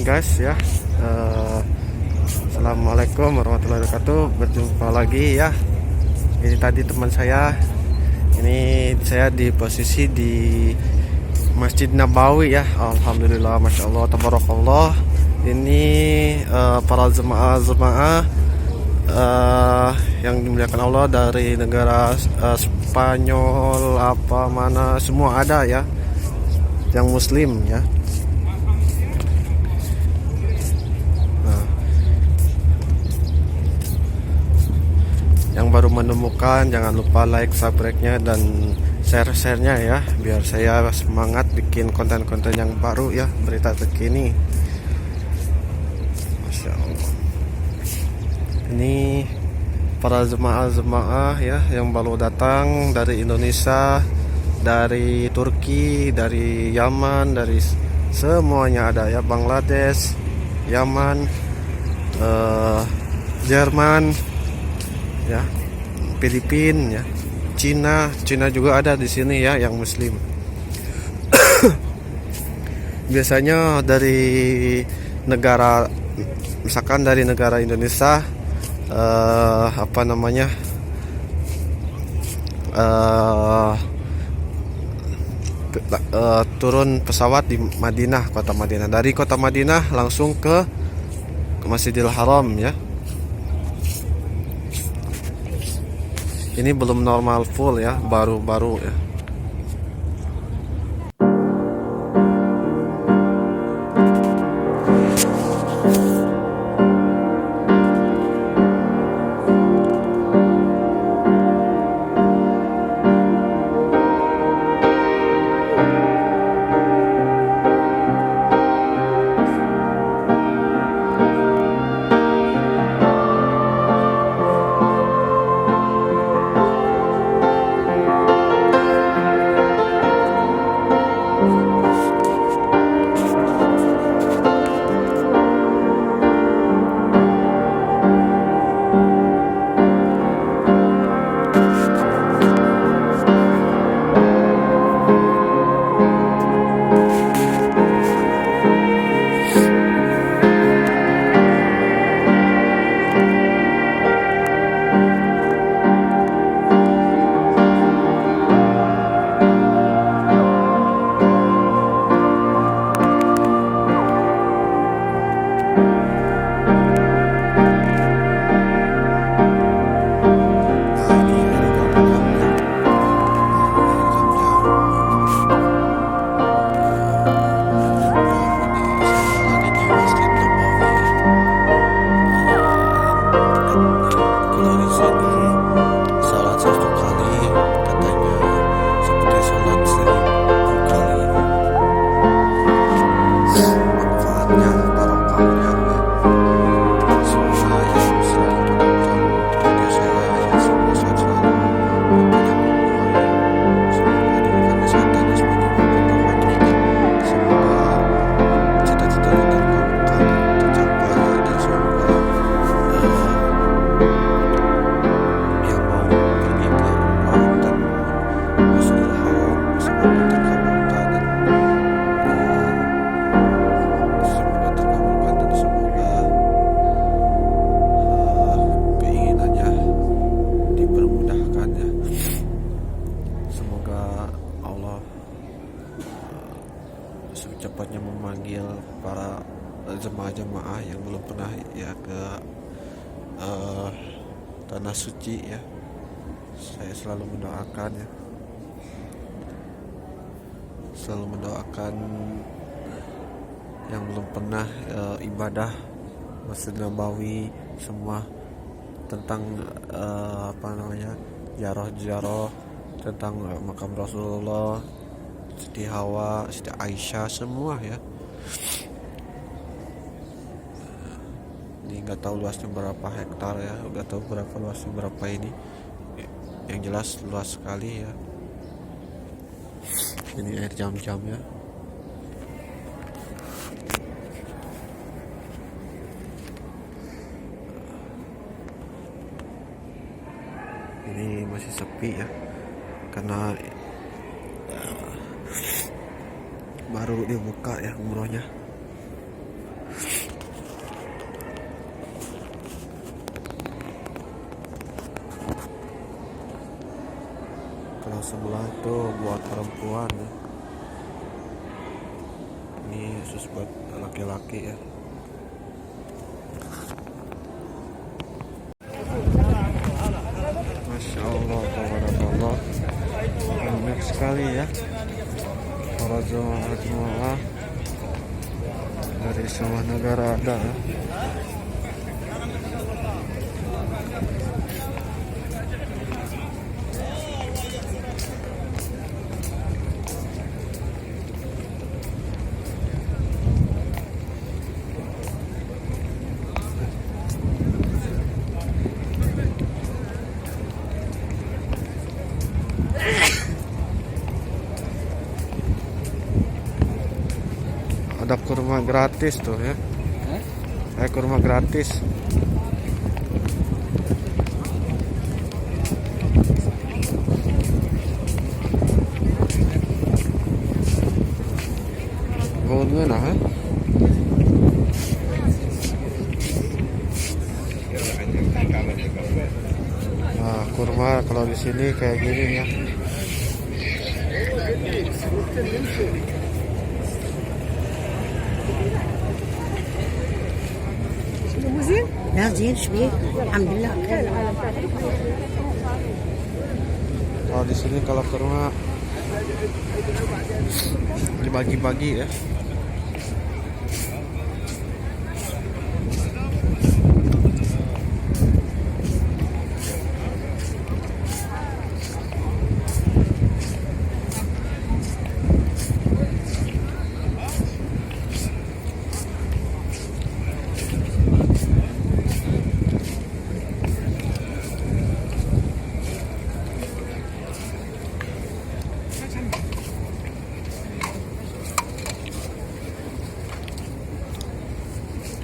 guys ya. Assalamualaikum warahmatullahi wabarakatuh. Berjumpa lagi ya. Ini tadi teman saya. Ini saya di posisi di Masjid Nabawi ya. Alhamdulillah, masya Allah, tabarakallah. Ini para jemaah yang dimuliakan Allah dari negara Spanyol apa mana semua ada ya, yang Muslim ya. Yang baru menemukan jangan lupa like, subscribe-nya dan share-nya ya, biar saya semangat bikin konten-konten yang baru ya, berita terkini. Masya Allah. Ini para jemaah ya yang baru datang dari Indonesia, dari Turki, dari Yaman, dari semuanya ada ya, Bangladesh, Yaman, Jerman ya, Filipina ya, Cina juga ada di sini ya, yang Muslim. Biasanya dari negara, misalkan dari negara Indonesia, turun pesawat di Madinah, kota Madinah. Dari kota Madinah langsung ke Masjidil Haram ya. Ini belum normal full ya, baru-baru ya. Secepatnya memanggil para jemaah-jemaah yang belum pernah ya ke tanah suci ya. Saya selalu mendoakan ya, selalu mendoakan yang belum pernah ibadah Masjid Nabawi semua, tentang ziarah tentang makam Rasulullah, Siti Hawa, Siti Aisyah, semua ya. Ini nggak tahu luasnya berapa hektar ya, nggak tahu berapa luasnya berapa ini. Yang jelas luas sekali ya. Ini air jam-jam ya. Ini masih sepi ya, karena baru dibuka ya umrohnya. yang sebelah tuh buat perempuan ya. Ini khusus buat laki-laki ya. Masya Allah, tabarakallah, banyak sekali ya para jemaah dari semua negara ada ya. Ada kurma gratis tuh ya. Kurma gratis. Gold mana? Nah, kurma kalau di sini kayak gini ya. لا زين شوي الحمد لله. Kalau di sini kalau kurma dibagi-bagi ya.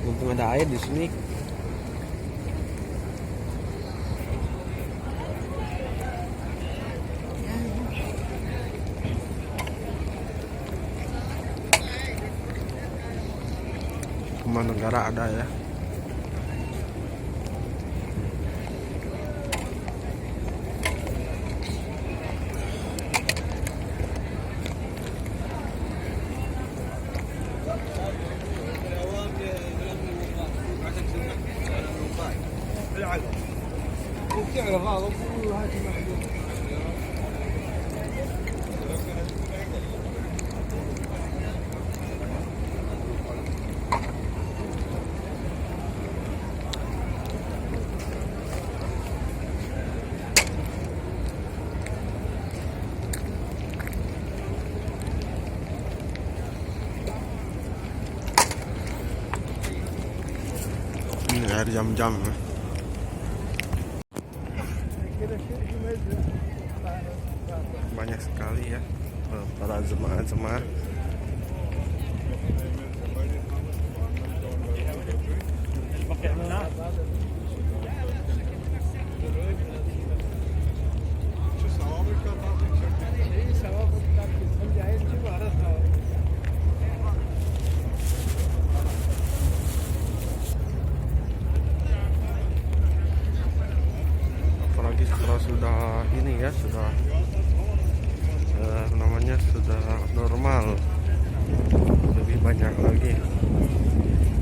Untung ada air di sini. Semua negara ada ya. Ini air jam-jam ya. Banyak sekali ya para jemaah-jemaah. Apalagi kalau sudah ini ya, sudah namanya sudah normal, lebih banyak lagi.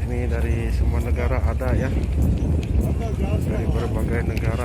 Ini dari semua negara ada ya, dari berbagai negara.